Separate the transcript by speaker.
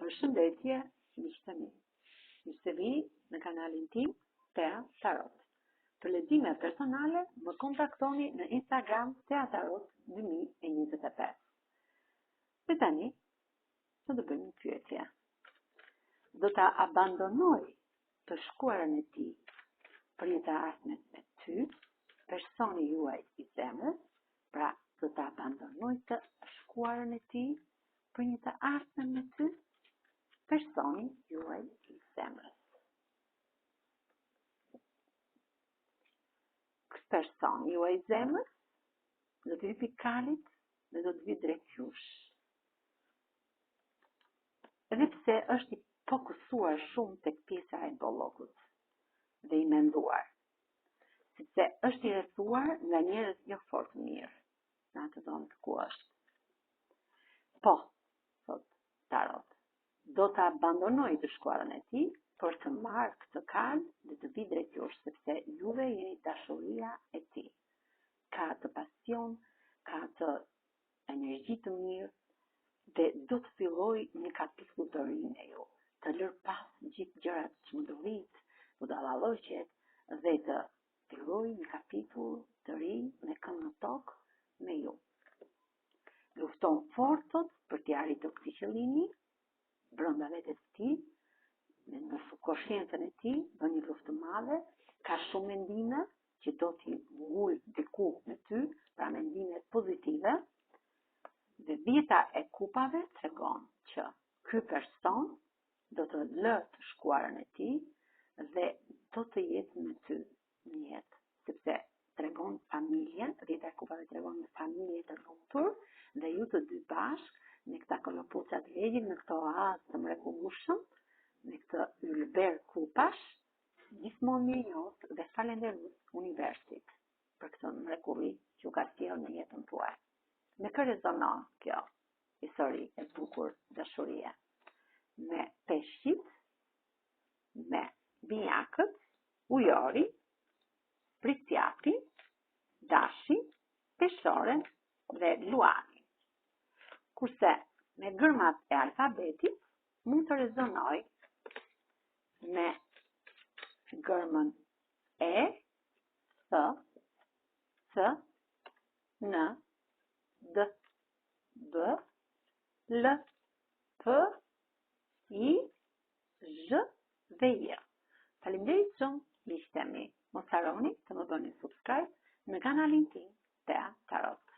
Speaker 1: Përshëndetje, miqtë mi. Mirë se vi në kanalin tim Tea Tarot. Për lexime personale, më kontaktoni në Instagram Tea Tarot 2025. Dhe tani, do të bëjmë një pyetje. Do ta abandonoj të shkuarën e tij për një të ardhmen me ty, personi juaj i zemrës, pra do ta abandonoj të shkuarën e tij për një të ardhmen me ty, personi juaj i zemrës. Këtë person juaj i zemrës do të vi pikalit dhe do të vi drejt jush. Edhe pse është i fokusuar shumë tek pjesa e bollokut dhe i menduar, sepse është i rrethuar nga njerëz jo fort mirë në atë zonë ku është. Po, thot Tarot, do të abandonoj të shkuarën e tij për të marrë këtë kald dhe të vi drejt jush, sepse juve jeni dashuria e tij. Ka të pasion, ka të energji të mirë dhe do të filloj një kapitull të ri me ju, të lër pas gjithë gjërat çmendullit, budallallëqet dhe të filloj një kapitull të ri me këmbë në tokë me ju. Lufton fortot për t'i arritur këtij qëllimi, brenda vetes tij, në koshiencën e tij, bën një luftë të madhe, ka shumë mendime që do t'i ngul diku me ty, pra mendime pozitive, dhe dhjeta e kupave tregon që ky person do të lë të shkuarën e tij dhe do të jetë me ty në jetë, sepse tregon familjen, dhjeta e kupave tregon një familje të lumtur dhe ju të dy bashkë me këta kolopucat legjit, me këto oazë të mrekullueshëm, me këtë ylber kupash, gjithmonë mirënjohës dhe falenderues universit për këtë mrekulli që u ka sjellë në jetën tuaj. Me kë rezonon kjo histori e bukur dashurie? Me peshqit, me binjakët, ujori, prisjapin, dashin, peshoren dhe luanin. Kurse me gërmat e alfabetit mund të rezonoj me gërmën E, Th, C, N, D, B, L, P, I, Zh dhe J. Faleminderit shumë, miqtë mi. Mos harroni të më bëni subscribe në kanalin tim Tea Tarot.